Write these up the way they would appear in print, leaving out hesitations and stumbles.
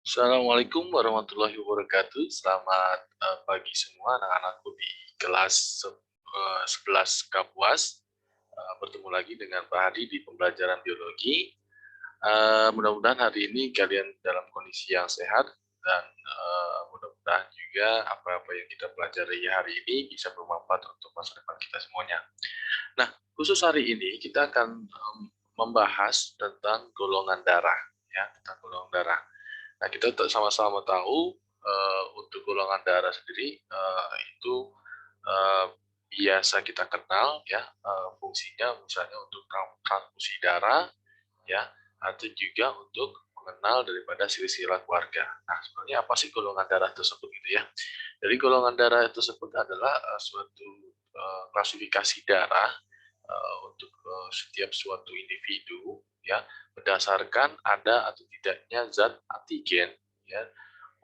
Assalamualaikum warahmatullahi wabarakatuh. Selamat pagi semua anak-anakku di kelas 11 Kapuas. Bertemu lagi dengan Pak Hadi di pembelajaran biologi. Mudah-mudahan hari ini kalian dalam kondisi yang sehat dan mudah-mudahan juga apa-apa yang kita pelajari hari ini bisa bermanfaat untuk masa depan kita semuanya. Nah, khusus hari ini kita akan membahas tentang golongan darah, ya, tentang golongan darah. Nah, kita sama-sama tahu untuk golongan darah sendiri itu eh, biasa kita kenal ya, fungsinya misalnya untuk transfusi darah ya, atau juga untuk mengenal daripada silsilah keluarga. Nah, sebenarnya apa sih golongan darah tersebut gitu ya? Jadi golongan darah tersebut adalah suatu klasifikasi darah untuk setiap suatu individu ya, berdasarkan ada atau tidaknya zat antigen ya,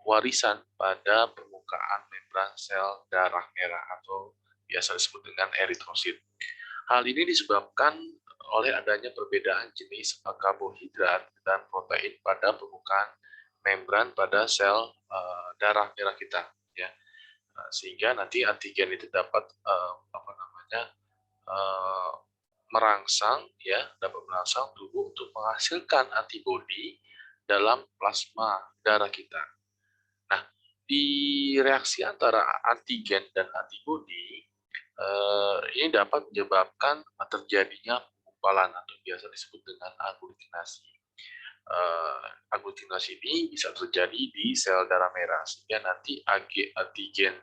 warisan pada permukaan membran sel darah merah atau biasa disebut dengan eritrosit. Hal ini disebabkan oleh adanya perbedaan jenis karbohidrat dan protein pada permukaan membran pada sel darah merah kita ya. Sehingga nanti antigen itu dapat eh, merangsang ya, dapat merangsang tubuh untuk menghasilkan antibodi dalam plasma darah kita. Nah, di reaksi antara antigen dan antibodi ini dapat menyebabkan terjadinya penggumpalan atau biasa disebut dengan aglutinasi. Aglutinasi ini bisa terjadi di sel darah merah sehingga nanti antigen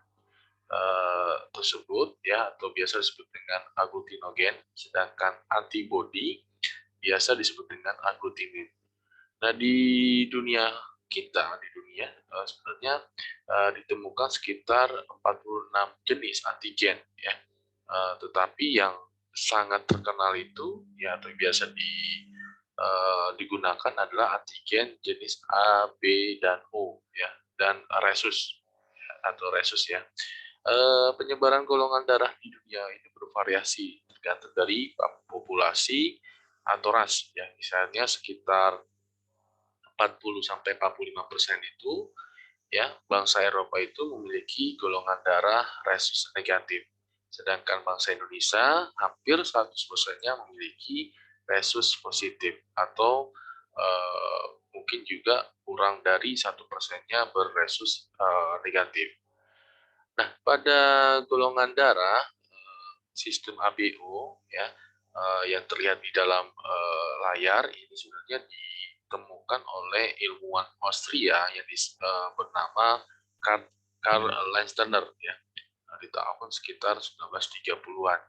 tersebut ya, atau biasa disebut dengan aglutinogen, sedangkan antibodi biasa disebut dengan aglutinin. Nah, di dunia sebenarnya ditemukan sekitar 46 jenis antigen ya. Tetapi yang sangat terkenal itu ya, atau biasa digunakan adalah antigen jenis A, B, dan O ya, dan resus atau resus ya. Penyebaran golongan darah di dunia ini bervariasi tergantung dari populasi atau ras ya. Misalnya sekitar 40-45% itu ya, bangsa Eropa itu memiliki golongan darah resus negatif. Sedangkan bangsa Indonesia hampir 100%-nya memiliki resus positif atau mungkin juga kurang dari 1%-nya berresus negatif. Nah, pada golongan darah sistem ABO ya, yang terlihat di dalam layar ini sebenarnya ditemukan oleh ilmuwan Austria yang bernama Karl Landsteiner ya, di tahun sekitar 1930-an.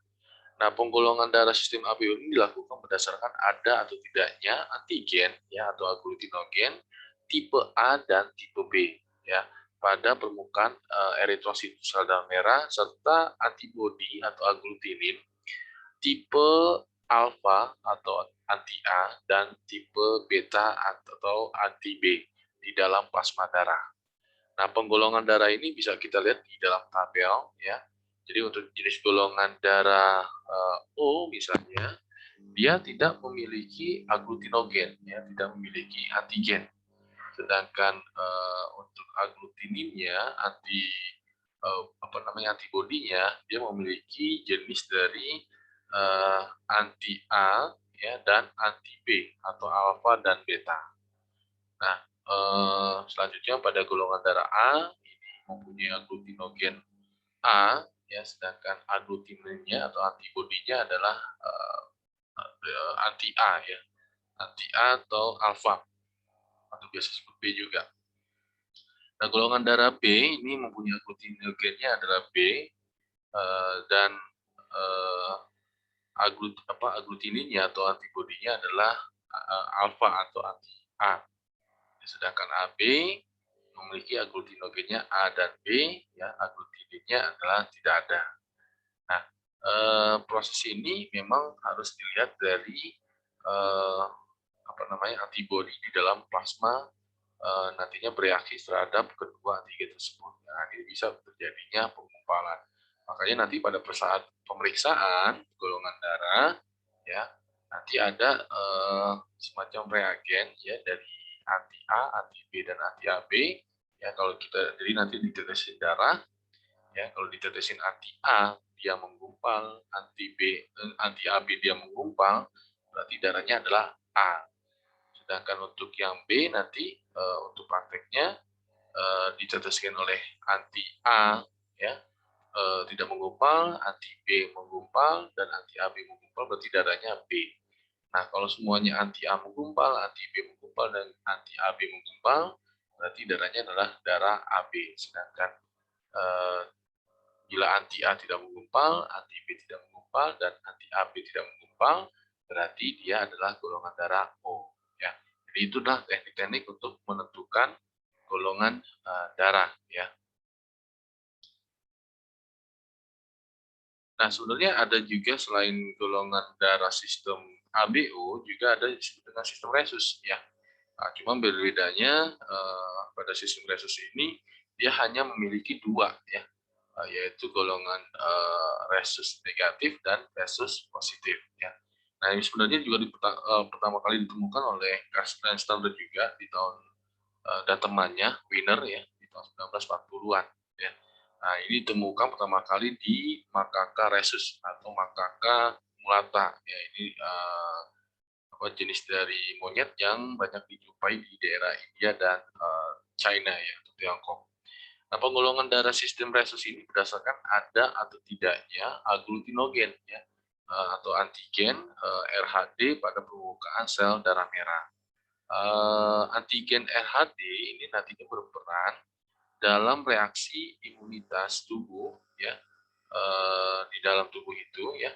Nah, penggolongan darah sistem ABO ini dilakukan berdasarkan ada atau tidaknya antigen ya, atau aglutinogen tipe A dan tipe B ya, pada permukaan eritrosit sel darah merah serta antibodi atau aglutinin tipe alfa atau anti A dan tipe beta atau anti B di dalam plasma darah. Nah, penggolongan darah ini bisa kita lihat di dalam tabel ya. Jadi untuk jenis golongan darah O misalnya, dia tidak memiliki aglutinogen ya, tidak memiliki antigen. Sedangkan untuk aglutininnya, antibodinya, dia memiliki jenis dari anti A ya, dan anti B atau alfa dan beta. Nah, selanjutnya pada golongan darah A ini mempunyai aglutinogen A ya, sedangkan aglutininnya atau antibodinya adalah anti A ya, anti A atau alfa atau biasa disebut B juga. Nah, golongan darah B ini mempunyai aglutinogennya adalah B dan eh, aglutininnya atau antibodinya adalah alfa atau anti A. Sedangkan AB memiliki aglutinogennya A dan B, ya, aglutininnya adalah tidak ada. Nah, proses ini memang harus dilihat dari eh, antibodi di dalam plasma nantinya bereaksi terhadap kedua antigen tersebut. Nah, ini bisa terjadinya penggumpalan. Makanya nanti pada saat pemeriksaan golongan darah, ya, nanti ada semacam reagen ya dari anti A, anti B, dan anti AB. Ya, kalau kita jadi nanti ditetesin darah, ya kalau ditetesin anti A dia menggumpal, anti B, anti AB dia menggumpal, berarti darahnya adalah A. Sedangkan untuk yang B nanti untuk prakteknya diteteskan oleh anti A, ya tidak menggumpal, anti B menggumpal, dan anti AB menggumpal, berarti darahnya B. Nah, kalau semuanya anti A menggumpal, anti B menggumpal, dan anti AB menggumpal, berarti darahnya adalah darah AB. Sedangkan bila anti A tidak menggumpal, anti B tidak menggumpal, dan anti AB tidak menggumpal, berarti dia adalah golongan darah O. Ya, jadi itulah teknik-teknik untuk menentukan golongan darah. Ya. Nah, sebenarnya ada juga selain golongan darah sistem ABO, juga ada disebut dengan sistem resus. Ya, nah, cuma berbedanya pada sistem resus ini dia hanya memiliki dua, ya, yaitu golongan resus negatif dan resus positif. Ya. Nah, ini sebenarnya juga pertama kali ditemukan oleh Carsten Stadler juga di tahun dan temannya Wiener, ya, di tahun 1940-an. Ya. Nah, ini ditemukan pertama kali di Macaca rhesus atau Macaca mulata. Ya, ini jenis dari monyet yang banyak dijumpai di daerah India dan China, ya, atau Tiongkok. Nah, penggolongan darah sistem rhesus ini berdasarkan ada atau tidaknya agglutinogen, ya, atau antigen RHD pada permukaan sel darah merah. Antigen RHD ini nantinya berperan dalam reaksi imunitas tubuh, ya, di dalam tubuh itu, ya.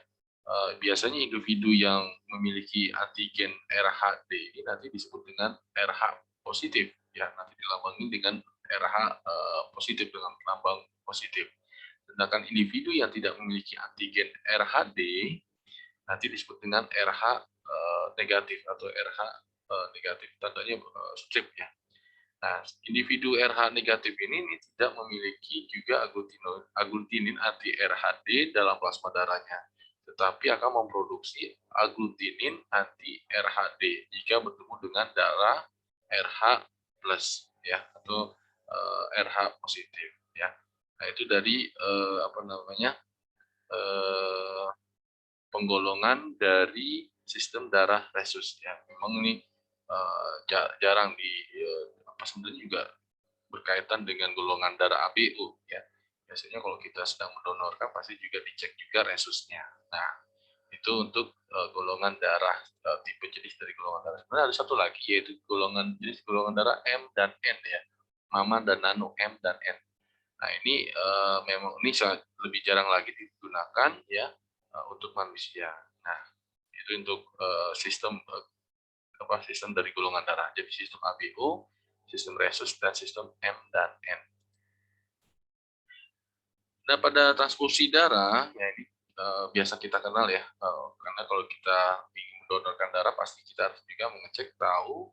Biasanya individu yang memiliki antigen RHD ini nanti disebut dengan RH positif, ya, nanti dilambangin dengan RH positif dengan lambang positif. Sedangkan individu yang tidak memiliki antigen RHD nanti disebut dengan RH negatif atau RH negatif, tandanya strip, ya. Nah, individu RH negatif ini tidak memiliki juga agglutinin anti RHD dalam plasma darahnya, tetapi akan memproduksi agglutinin anti RHD jika bertemu dengan darah RH plus, ya, atau RH positif, ya. Nah, itu dari penggolongan dari sistem darah resus, ya. Memang ini jarang sebenarnya juga berkaitan dengan golongan darah ABO, ya. Biasanya kalau kita sedang mendonorkan pasti juga dicek juga resusnya. Nah, itu untuk golongan darah, tipe jenis dari golongan darah. Sebenarnya ada satu lagi, yaitu jenis golongan darah M dan N, ya. Mama dan Nano M dan N. Nah, ini memang ini sangat lebih jarang lagi digunakan, ya, untuk manusia. Nah, itu untuk sistem dari golongan darah. Jadi sistem ABO, sistem resus, dan sistem M dan N. Nah, pada transfusi darah, ya ini biasa kita kenal, ya, karena kalau kita ingin mendonorkan darah pasti kita harus juga mengecek tahu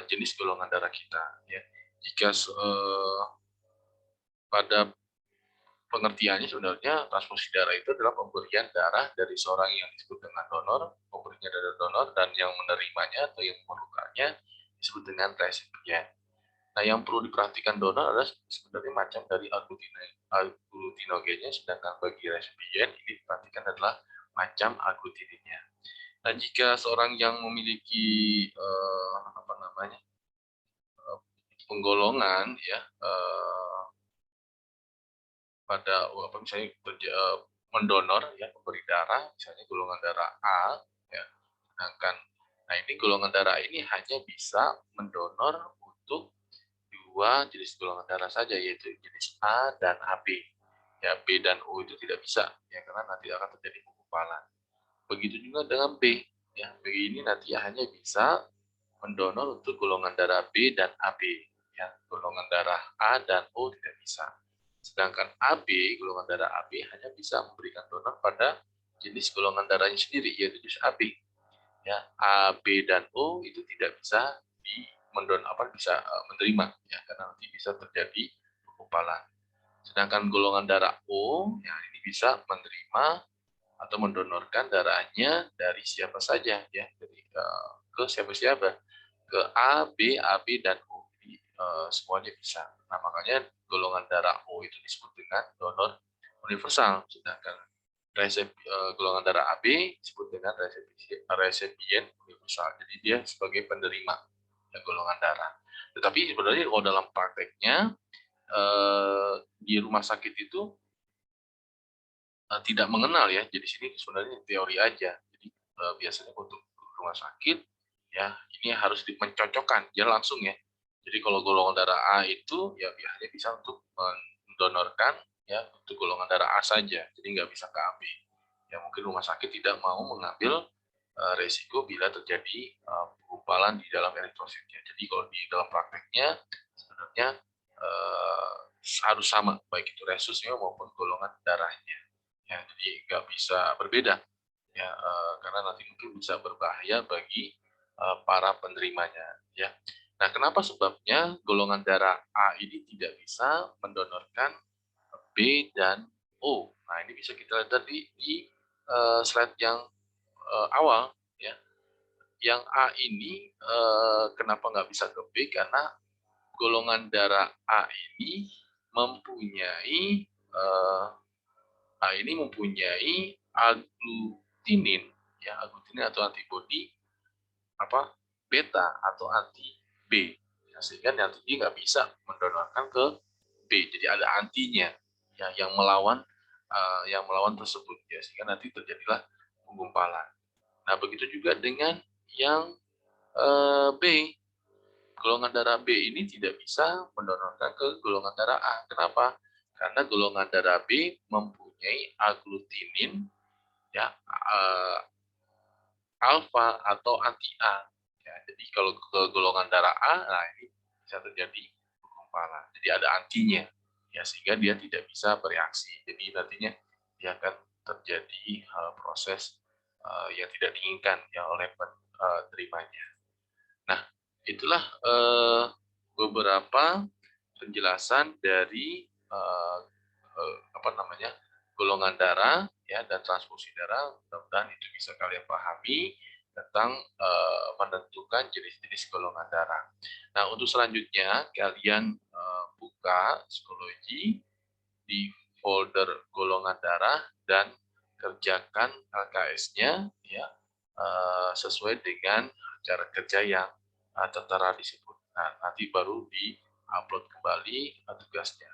jenis golongan darah kita, ya. Jika pada pengertiannya sebenarnya transfusi darah itu adalah pemberian darah dari seorang yang disebut dengan donor, pemberinya dari donor, dan yang menerimanya atau yang memerlukannya disebut dengan resipien. Nah, yang perlu diperhatikan donor adalah sebenarnya macam dari agglutinogennya, sedangkan bagi resipien ini diperhatikan adalah macam agglutininnya. Nah, jika seorang yang memiliki penggolongan, ya, pada misalnya mendonor, ya, pemberi darah, misalnya golongan darah A, ya, sedangkan nah ini golongan darah ini hanya bisa mendonor untuk dua jenis golongan darah saja, yaitu jenis A dan AB. Ya, B dan O itu tidak bisa, ya, karena nanti akan terjadi penggumpalan. Begitu juga dengan B. Ya, B ini nanti hanya bisa mendonor untuk golongan darah B dan AB. Ya, golongan darah A dan O tidak bisa. Sedangkan AB, golongan darah AB hanya bisa memberikan donor pada jenis golongan darahnya sendiri, yaitu jenis AB. Ya, A, B, dan O itu tidak bisa bisa menerima, ya, karena nanti bisa terjadi penggumpalan. Sedangkan golongan darah O, ya, ini bisa menerima atau mendonorkan darahnya dari siapa saja, ya, dari ke siapa-siapa. ke A, B, dan O. Jadi semuanya bisa. Nah, makanya golongan darah O itu disebut dengan donor universal, sedangkan golongan darah AB disebut dengan resipien universal. Jadi dia sebagai penerima ya, golongan darah. Tetapi sebenarnya kalau dalam prakteknya di rumah sakit itu tidak mengenal ya. Jadi sini sebenarnya teori aja. Jadi biasanya untuk rumah sakit ya ini harus mencocokkan ya langsung ya. Jadi kalau golongan darah A itu ya biasanya bisa untuk mendonorkan ya untuk golongan darah A saja. Jadi nggak bisa ke AB. Ya mungkin rumah sakit tidak mau mengambil resiko bila terjadi penggumpalan di dalam eritrositnya. Jadi kalau di dalam prakteknya sebenarnya uh, harus sama baik itu resusnya maupun golongan darahnya. Ya, jadi nggak bisa berbeda ya karena nanti mungkin bisa berbahaya bagi para penerimanya ya. Nah, kenapa sebabnya golongan darah A ini tidak bisa mendonorkan B dan O? Nah, ini bisa kita lihat di slide yang awal ya. Yang A ini kenapa nggak bisa ke B? Karena golongan darah A ini mempunyai aglutinin ya, aglutinin atau antibodi apa beta atau anti B ya, sehingga nanti dia nggak bisa mendonorkan ke B, jadi ada antinya ya yang melawan tersebut ya, sehingga nanti terjadilah penggumpalan. Nah, begitu juga dengan yang B, golongan darah B ini tidak bisa mendonorkan ke golongan darah A. Kenapa? Karena golongan darah B mempunyai aglutinin ya alfa atau anti A. Ya, jadi kalau ke golongan darah A, nah ini bisa terjadi penggumpalan. Jadi ada antinya, ya sehingga dia tidak bisa bereaksi. Jadi nantinya dia akan terjadi proses yang tidak diinginkan ya oleh penerimanya. Nah, itulah beberapa penjelasan dari apa namanya golongan darah ya dan transfusi darah. Mudah-mudahan itu bisa kalian pahami tentang menentukan jenis-jenis golongan darah. Nah, untuk selanjutnya kalian buka psikologi di folder golongan darah dan kerjakan LKS-nya ya sesuai dengan cara kerja yang tertera di situ. Nah, nanti baru di-upload kembali tugasnya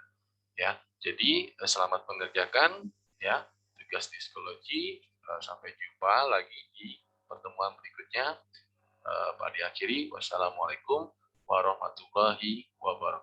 ya. Jadi selamat mengerjakan ya tugas di psikologi. Sampai jumpa lagi di pertemuan berikutnya. Pak diakhiri, wassalamualaikum warahmatullahi wabarakatuh.